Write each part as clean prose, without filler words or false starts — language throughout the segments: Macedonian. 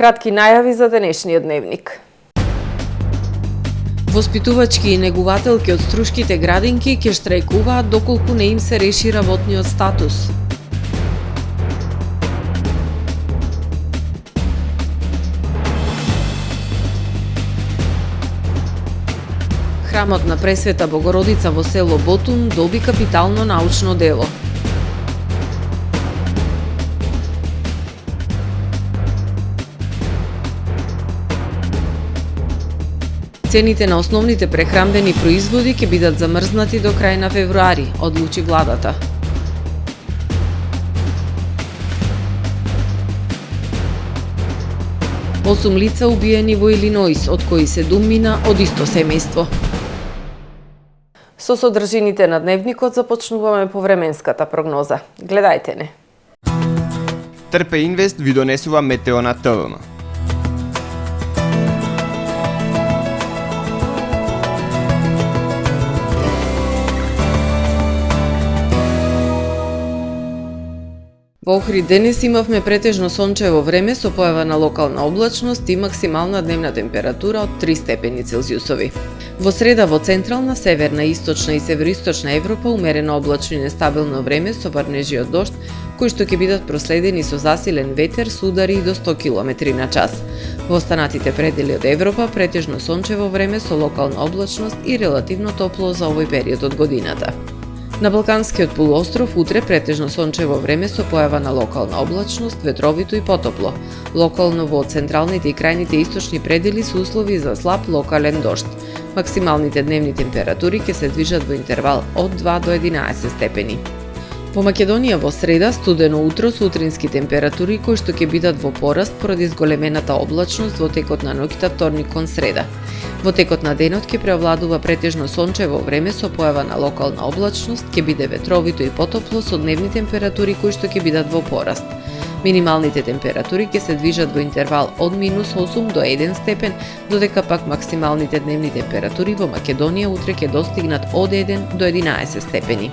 кратки најави за денешниот дневник. Воспитувачки и негувателки од Струшките градинки ќе штрајкуваат доколку не им се реши работниот статус. Храмот на Пресвета Богородица во село Ботун доби капитално научно дело. Цените на основните прехрамбени производи ќе бидат замрзнати до крај на февруари, одлучи владата. Осум лица убиени во Илиноис, од кои 7 мина од исто семејство. Со содржините на дневникот започнуваме по временската прогноза. Гледајте не. ТРП Инвест ви донесува метео на ТВМ. Во Охрид денес имавме претежно сончево време со појава на локална облачност и максимална дневна температура од 3 степени Целзиусови. Во среда во централна, северна, источна и североисточна Европа умерено облачно и нестабилно време со врнежи од дожд, кои што ќе бидат проследени со засилен ветер со удари до 100 км на час. Во останатите предели од Европа претежно сончево време со локална облачност и релативно топло за овој период од годината. На Балканскиот полуостров утре претежно сончево време со појава на локална облачност, ветровито и потопло. Локално во централните и крајните источни предели се услови за слаб локален дожд. Максималните дневни температури ќе се движат во интервал од 2 до 11 степени. Во Македонија во среда студено утро со утрински температури кои што ќе бидат во пораст поради зголемената облачност во текот на ноќта вторник кон среда. Во текот на денот ќе преовладува претежно сончево време со појава на локална облачност, ќе биде ветровито и потопло со дневни температури кои што ќе бидат во пораст. Минималните температури ќе се движат во интервал од -8 до 1 степен, додека пак максималните дневни температури во Македонија утре ќе достигнат од 1 до 11 степени.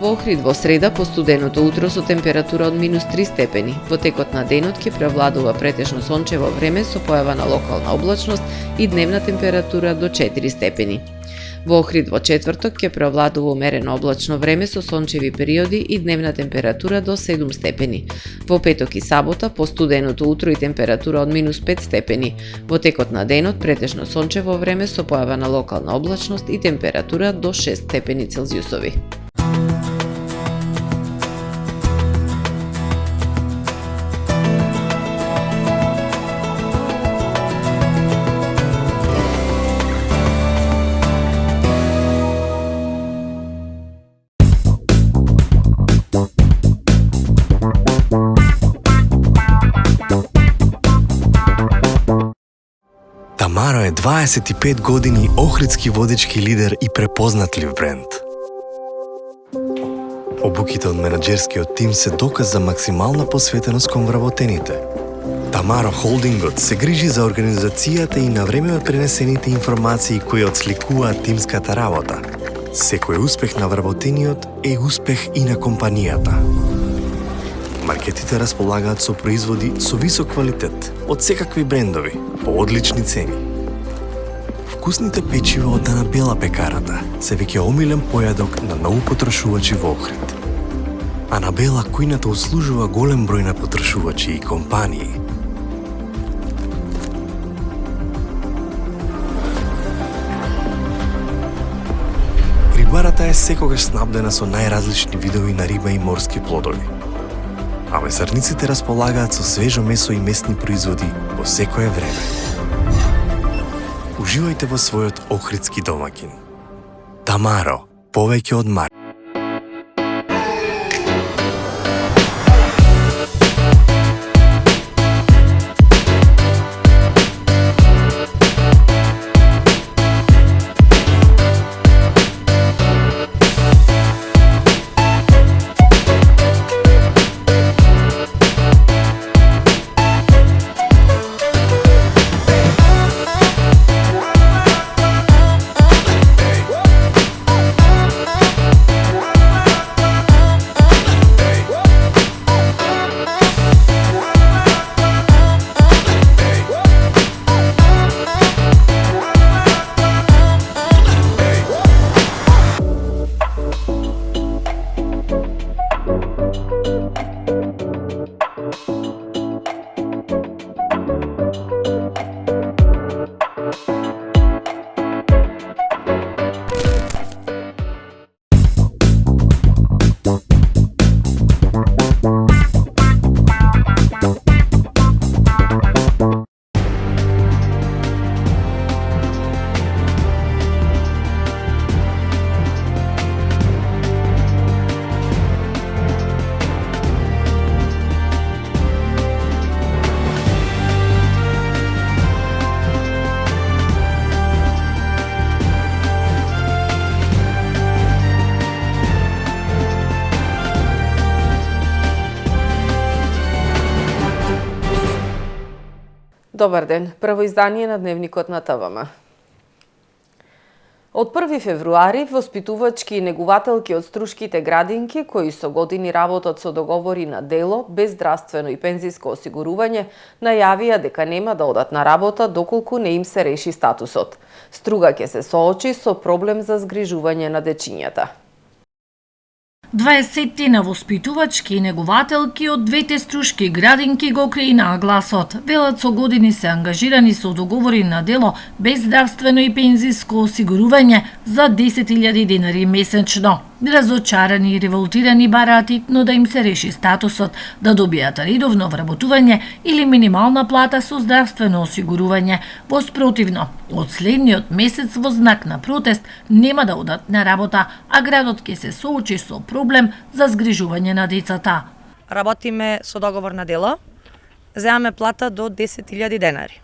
Во Охрид во среда по студеното утро со температура од -3 степени. Во текот на денот ќе преовладува претежно сончево време со појава на локална облачност и дневна температура до 4 степени. Во Охрид во четврток ќе преовладува умерено облачно време со сончеви периоди и дневна температура до 7 степени. Во петок и сабота по студеното утро и температура од -5 степени. Во текот на денот претежно сончево време со појава на локална облачност и температура до 6 степени Целзиусови. Тамаро е 25 години охридски водечки лидер и препознатлив бренд. Обуките од менаџерскиот тим се доказ за максимална посветеност кон вработените. Тамаро Холдингот се грижи за организацијата и на време пренесените информации кои отсликуваат тимската работа. Секој успех на вработениот е успех и на компанијата. Маркетите располагаат со производи со висок квалитет од секакви брендови по одлични цени. Вкусните печива од Анабела пекарата се веќе омилен појадок на многу потрошувачи во Охрид. Анабела кујната услужува голем број на потрошувачи и компании. Рибарата е секогаш снабдена со најразлични видови на риба и морски плодови. А месарниците располагаат со свежо месо и месни производи во секое време. Уживајте во својот охридски домаќин. Тамаро, повеќе од марка. Добар ден, прво издание на Дневникот на ТВМ. Од 1 февруари, воспитувачки и негувателки од струшките градинки, кои со години работат со договори на дело, без здравствено и пензиско осигурување, најавија дека нема да одат на работа доколку не им се реши статусот. Струга ќе се соочи со проблем за згрижување на дечињата. 20 на воспитувачки и негувателки од двете струшки градинки го креинаа гласот. Велат со години се ангажирани со договори на дело без здравствено и пензиско осигурување за 10.000 денари месечно. Разочарани и револтирани бараат итно да им се реши статусот, да добијат редовно вработување или минимална плата со здравствено осигурување. Воспротивно, од следниот месец во знак на протест нема да одат на работа, а градот ќе се соочи со проблем за згрижување на децата. Работиме со договор на дело, земаме плата до 10.000 денари.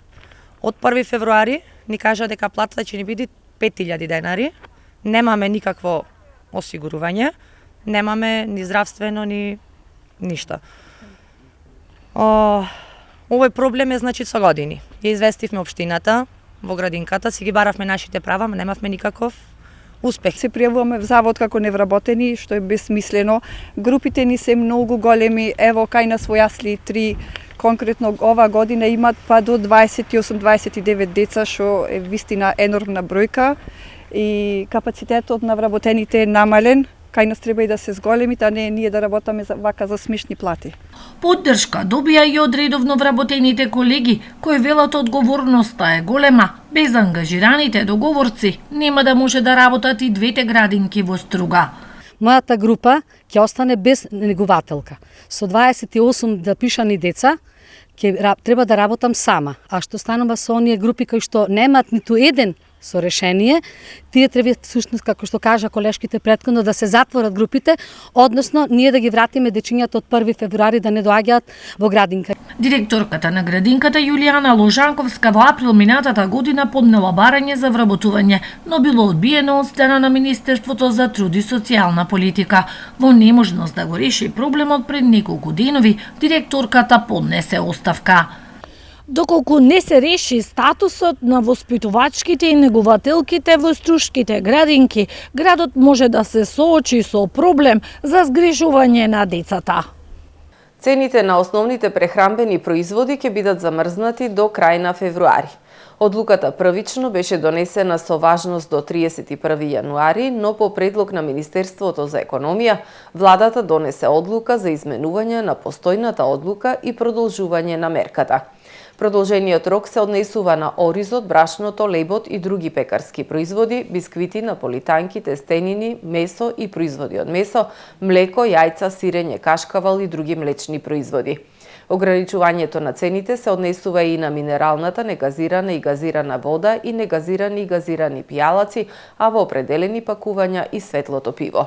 Од 1 февруари ни кажа дека платата ќе ни биде 5.000 денари, немаме никакво осигурување, немаме ни здравствено, ни ништо. Овој проблем е значи со години. Ја известивме општината во градинката, си ги баравме нашите права, но немавме никаков успех. Се пријавуваме в завод како невработени, што е безсмислено. Групите ни се многу големи, ево кај нас во јасли 3, конкретно ова година имат па до 28-29 деца, што е вистина енормна бројка и капацитетот на вработените е намален. Кај нас треба и да се зголемите, а не ние да работаме вака за смешни плати. Поддршка добија и од редовно вработените колеги, кои велат одговорноста е голема. Без ангажираните договорци нема да може да работат и двете градинки во Струга. Мојата група ќе остане без негувателка. Со 28 запишани деца треба да работам сама. А што станува со оние групи кои што немаат ниту еден со решение, тие треба всушност, како што кажа колешките претходно, да се затворат групите, односно ние да ги вратиме дечињата од 1 февруари да не доаѓаат во градинка. Директорката на градинката Јулијана Ложанковска во април минатата година поднела барање за вработување, но било одбиено од страна на Министерството за труд и социјална политика. Во неможност да го реши проблемот пред неколку денови, директорката поднесе оставка. Доколку не се реши статусот на воспитувачките и негувателките во струшките градинки, градот може да се соочи со проблем за згрижување на децата. Цените на основните прехранбени производи ќе бидат замрзнати до крај на февруари. Одлуката првично беше донесена со важност до 31 јануари, но по предлог на Министерството за економија, владата донесе одлука за изменување на постојната одлука и продолжување на мерката. Продолжениот рок се однесува на оризот, брашното, лебот и други пекарски производи, бисквити, наполитанки, тестенини, месо и производи од месо, млеко, јајца, сирење, кашкавал и други млечни производи. Ограничувањето на цените се однесува и на минералната, негазирана и газирана вода и негазирани и газирани пијалаци, а во определени пакувања и светлото пиво.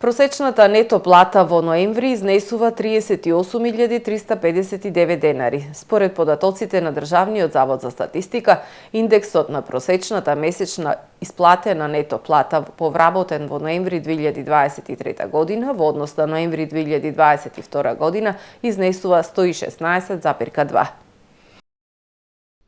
Просечната нето плата во ноември изнесува 38.359 денари. Според податоците на Државниот завод за статистика, индексот на просечната месечна исплатена нето плата по вработен во ноември 2023 година во однос на ноември 2022 година изнесува 116,2.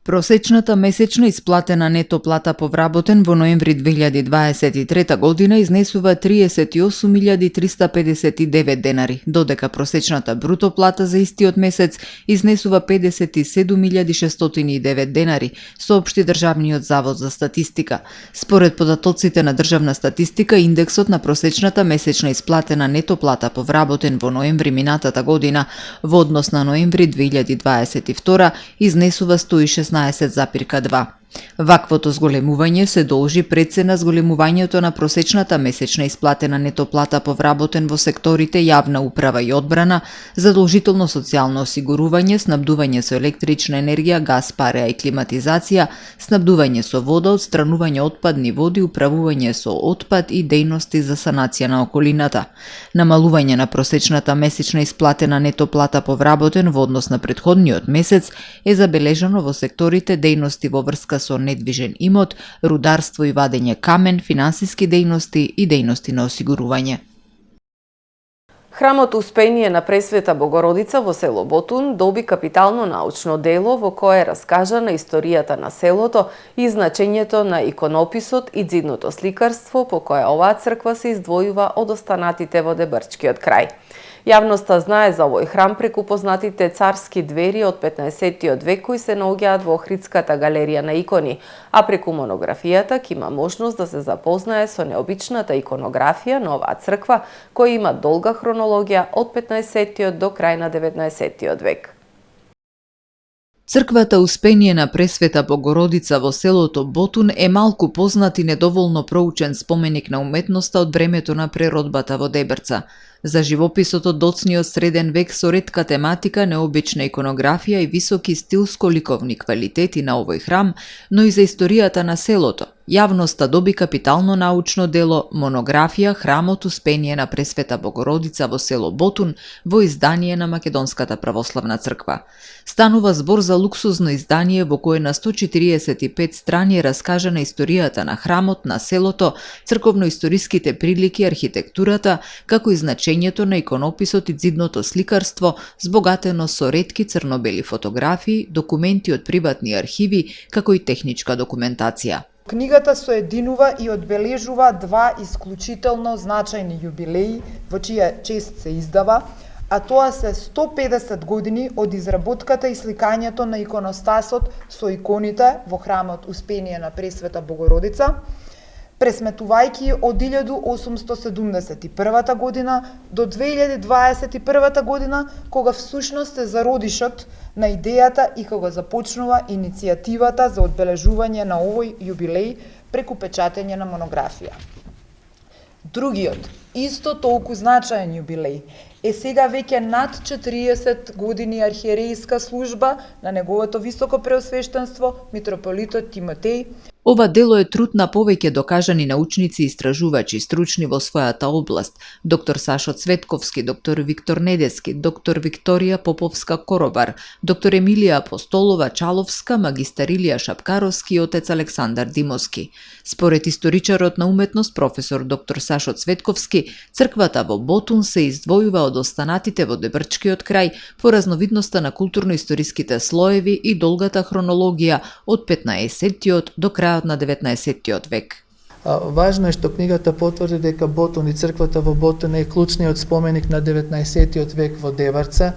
Просечната месечна исплатена нето плата по вработен во ноември 2023 година изнесува 38.359 денари, додека просечната бруто плата за истиот месец изнесува 57.609 денари, соопшти Државниот завод за статистика. Според податоците на Државна статистика, индексот на просечната месечна исплатена нето плата по вработен во ноември минатата година во однос на ноември 2022 изнесува 116,2. Ваквото зголемување се должи пред се на зголемувањето на просечната месечна исплатена нето плата по вработен во секторите јавна управа и одбрана, задолжително социјално осигурување, снабдување со електрична енергија, газ, пареа и климатизација, снабдување со вода, отстранување отпадни води, управување со отпад и дејности за санација на околината. Намалување на просечната месечна исплатена нето плата по вработен во однос на претходниот месец е забележано во секторите дејности во врска со недвижен имот, рударство и вадење камен, финансиски дејности и дејности на осигурување. Храмот Успение на Пресвета Богородица во село Ботун доби капитално научно дело во кое е раскажана историјата на селото и значењето на иконописот и ѕидното сликарство по кое оваа црква се издвојува од останатите во Дебрчкиот крај. Јавноста знае за овој храм преку познатите царски двери од 15-тиот век кои се наоѓаат во Охридската галерија на икони, а преку монографијата ќе има можност да се запознае со необичната иконографија на оваа црква која има долга хронологија од 15-тиот до крај на 19-тиот век. Црквата Успение на Пресвета Богородица во селото Ботун е малку познат и недоволно проучен споменик на уметноста од времето на преродбата во Дебрца. За живописот од доцниот среден век со ретка тематика, необична иконографија и високи стилско-ликовни квалитети на овој храм, но и за историјата на селото. Јавноста доби капитално научно дело монографија Храмот Успение на Пресвета Богородица во село Ботун во издание на Македонската православна црква. Станува збор за луксузно издание во кое на 145 страни е раскажана историјата на храмот, на селото, црковно-историските прилики, архитектурата, како и значењето на иконописот и ѕидното сликарство, збогатено со ретки црнобели фотографии, документи од приватни архиви, како и техничка документација. Книгата соединува и одбележува два исклучително значајни јубилеи во чија чест се издава, а тоа се 150 години од изработката и сликањето на иконостасот со иконите во храмот Успение на Пресвета Богородица, пресметувајќи од 1871 година до 2021 година, кога всушност е зародишот на идејата и кога започнува иницијативата за одбележување на овој јубилеј преку печатење на монографија. Другиот, исто толку значаен јубилеј, е сега веќе над 40 години архиерејска служба на неговото високо преосвештенство митрополитот Тимотеј. Ова дело е труд на повеќе докажани научници и истражувачи, стручни во својата област, доктор Сашо Цветковски, доктор Виктор Недески, доктор Викторија Поповска Коробар, доктор Емилија Апостолова Чаловска, магистар Илија Шапкаровски и отец Александар Димовски. Според историчарот на уметност професор доктор Сашо Цветковски, црквата во Ботун се издвојува од останатите во Дебрчкиот крај по разновидноста на културно-историските слоеви и долгата хронологија од 15-тиот до крајот на 19-тиот век. Важно е што книгата потврди дека Ботун и црквата во Ботун е клучниот споменик на 19-тиот век во Деварца.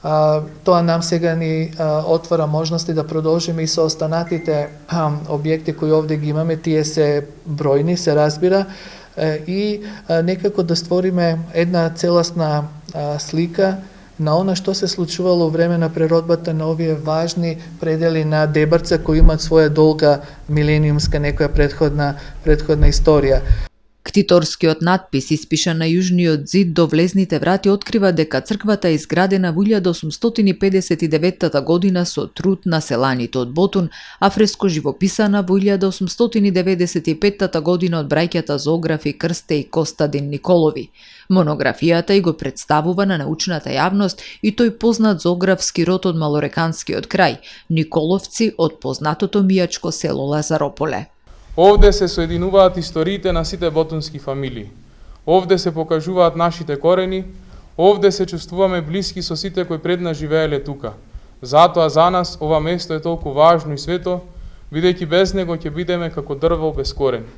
Тоа нам сега ни отвора можности да продолжиме и со останатите објекти кои овде ги имаме, тие се бројни, се разбира, и некако да створиме една целосна слика на она што се случувало во време на преродбата на овие важни предели на Дебрца кои имаат своја долга милениумска некоја предходна историја. Ктиторскиот надпис, испишан на јужниот ѕид до влезните врати, открива дека црквата е изградена во 1859 година со труд на селаните од Ботун, а фреско живописана во 1895 година од браќата зоографи Крсте и Костадин Николови. Монографијата и го представува на научната јавност и тој познат зоографски род од малореканскиот крај, Николовци од познатото мијачко село Лазарополе. Овде се соединуваат историите на сите ботунски фамилии. Овде се покажуваат нашите корени, овде се чувствуваме блиски со сите кои пред нас живееле тука. Затоа за нас ова место е толку важно и свето, бидејќи без него ќе бидеме како дрво без корени,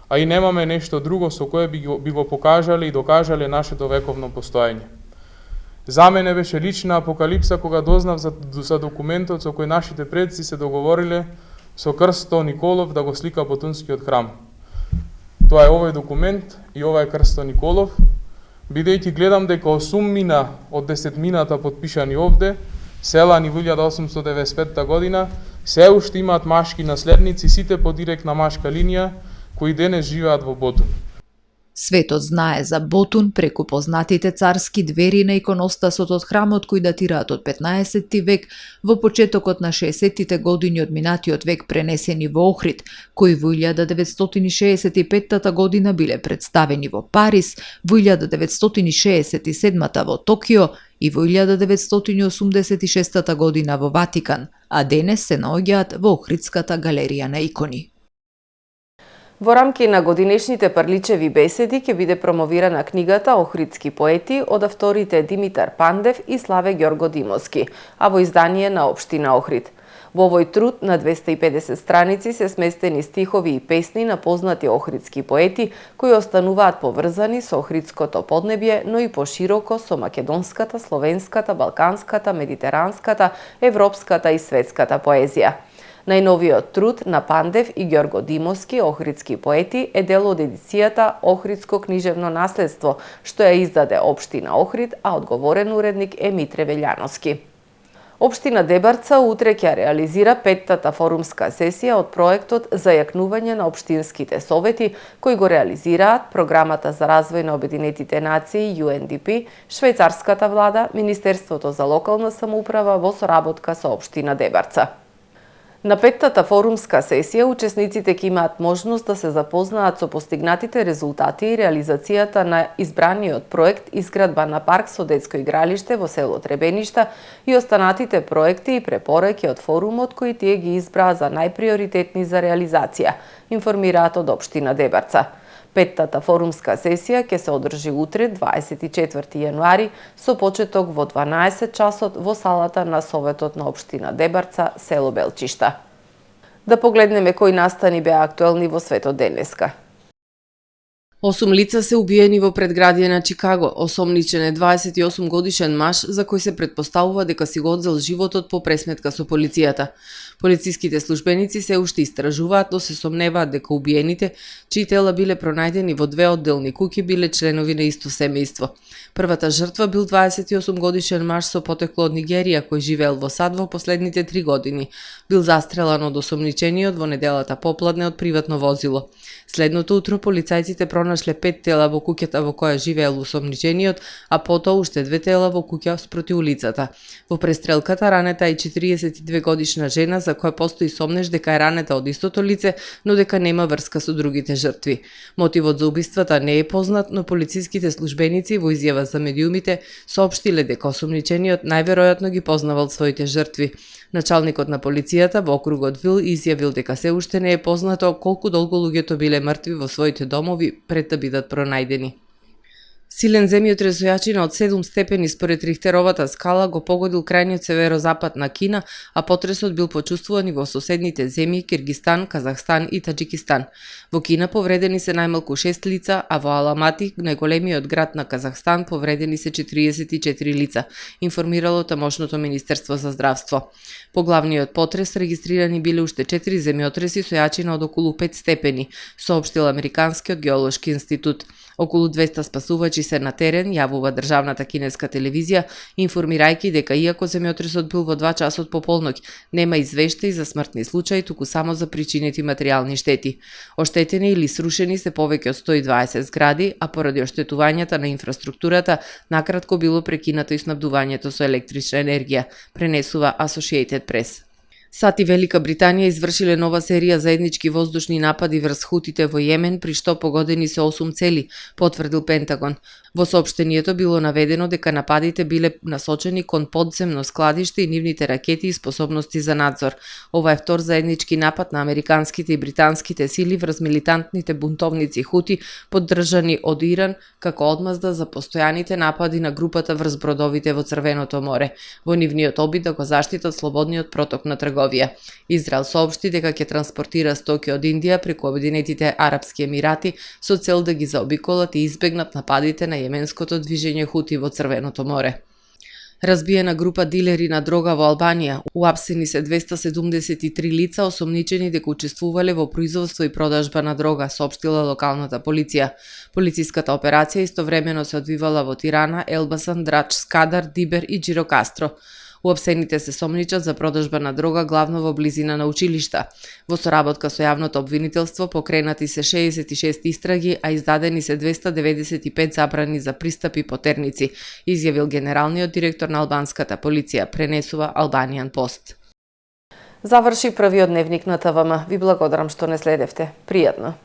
а и немаме нешто друго со кое би го покажале и докажале нашето вековно постоење. За мене беше лична апокалипса кога дознав за документот со кој нашите предци се договориле со Крсто Николов да го слика Ботунскиот храм. Тоа е овој документ и ова е Крсто Николов, бидејќи гледам дека 8 мина од 10 мината подпишани овде, селани во 1895 година, се уште имаат машки наследници, сите по директна машка линија, кои денес живеат во Ботун. Светот знае за Ботун преку познатите царски двери на иконостасот од храмот кои датираат од 15 век, во почетокот на 60-тите години од минатиот век пренесени во Охрид, кои во 1965 година биле представени во Париз, во 1967 во Токио и во 1986 година во Ватикан, а денес се наоѓаат во Охридската галерија на икони. Во рамки на годинешните Парличеви беседи ќе биде промовирана книгата Охридски поети од авторите Димитар Пандев и Славе Ѓоргодимовски, а во издание на Општина Охрид. Во овој труд на 250 страници се сместени стихови и песни на познати охридски поети кои остануваат поврзани со охридското поднебје, но и пошироко со македонската, словенската, балканската, медитеранската, европската и светската поезија. Најновиот труд на Пандев и Ѓоргодимовски Охридски поети е дел од едицијата Охридско книжевно наследство, што ја издаде Општина Охрид, а одговорен уредник е Митре Велјановски. Општина Дебарца утре ќе реализира 5-тата форумска сесија од проектот за јакнување на општинските совети, кои го реализираат Програмата за развој на Обединетите нации UNDP, швајцарската влада, Министерството за локална самоуправа во соработка со Општина Дебарца. На 5-тата форумска сесија учесниците ќе имаат можност да се запознаат со постигнатите резултати и реализацијата на избраниот проект изградба на парк со детско игралиште во село Требеништа и останатите проекти и препораки од форумот кои тие ги избраа за најприоритетни за реализација, информираат од Општина Дебарца. 5-тата форумска сесија ќе се одржи утре, 24 јануари, со почеток во 12 часот во салата на Советот на Општина Дебарца, село Белчишта. Да погледнеме кои настани беа актуелни во светот денеска. 8 лица се убиени во предградие на Чикаго. Осомничен е 28 годишен маж за кој се претпоставува дека си го одзел животот по пресметка со полицијата. Полициските службеници се уште истражуваат, но се сомневаат дека убиените, чии тела биле пронајдени во две одделни куќи, биле членови на исто семејство. Првата жртва бил 28 годишен маж со потекло од Нигерија кој живеел во САД во последните 3 години. Бил застрелан од осомничениот во неделата попладне од приватно возило. Следното утро полицајците пронашле 5 тела во куќата во која живеел осомничениот, а потоа уште 2 тела во куќа спроти улицата. Во престрелката ранета е 42 годишна жена за која постои сомнеж дека е ранета од истото лице, но дека нема врска со другите жртви. Мотивот за убиствата не е познат, но полициските службеници во изјава за медиумите соопштиле дека осомничениот најверојатно ги познавал своите жртви. Началникот на полицијата во округот Вил изјавил дека се уште не е познато колку долго луѓето биле мртви во своите домови пред да бидат пронајдени. Силен земјотрес со јачина од 7 степени според Рихтеровата скала го погодил крајниот северозапад на Кина, а потресот бил почувствуван и во соседните земји Киргистан, Казахстан и Таџикистан. Во Кина повредени се најмалку 6 лица, а во Аламати, најголемиот град на Казахстан, повредени се 44 лица, информирало тамошното Министерство за здравство. По главниот потрес регистрирани биле уште 4 земјотреси со јачина од околу 5 степени, соопштил Американскиот геолошки институт. Околу 200 спасувачи се на терен, јавува државната кинеска телевизија, информирајќи дека иако земјотресот бил во 2 часот по полноќ, нема извештаи за смртни случаи, туку само за причинети материјални штети. Оштетени или срушени се повеќе од 120 згради, а поради оштетувањата на инфраструктурата, накратко било прекинато и снабдувањето со електрична енергија, пренесува Associated Press. САД и Велика Британија извршиле нова серија заеднички воздушни напади врз хутите во Јемен, при што погодени се 8 цели, потврдил Пентагон. Во соопштението било наведено дека нападите биле насочени кон подземно складиште и нивните ракети и способности за надзор. Ова е втор заеднички напад на американските и британските сили врз милитантните бунтовници хути, поддржани од Иран, како одмазда за постојаните напади на групата врз бродовите во Црвеното море, во нивниот обид да го заштитат слободниот проток на трговија. Израел соопшти дека ќе транспортира стоки од Индија преку Обединетите Арапски Емирати со цел да ги заобиколат и избегнат нападите на јеменското движење хути во Црвеното море. Разбиена група дилери на дрога во Албанија. Уапсени се 273 лица осомничени дека учествувале во производство и продажба на дрога, соопштила локалната полиција. Полициската операција истовремено се одвивала во Тирана, Елбасан, Драч, Скадар, Дибер и Джирокастро. Уапсените се сомничат за продажба на дрога главно во близина на училишта. Во соработка со јавното обвинителство покренати се 66 истраги, а издадени се 295 забрани за пристап и потерници, изјавил генералниот директор на албанската полиција, пренесува Albanian Post. Заврши првиот дневник на ТВМ. Ви благодарам што не следевте. Пријатно.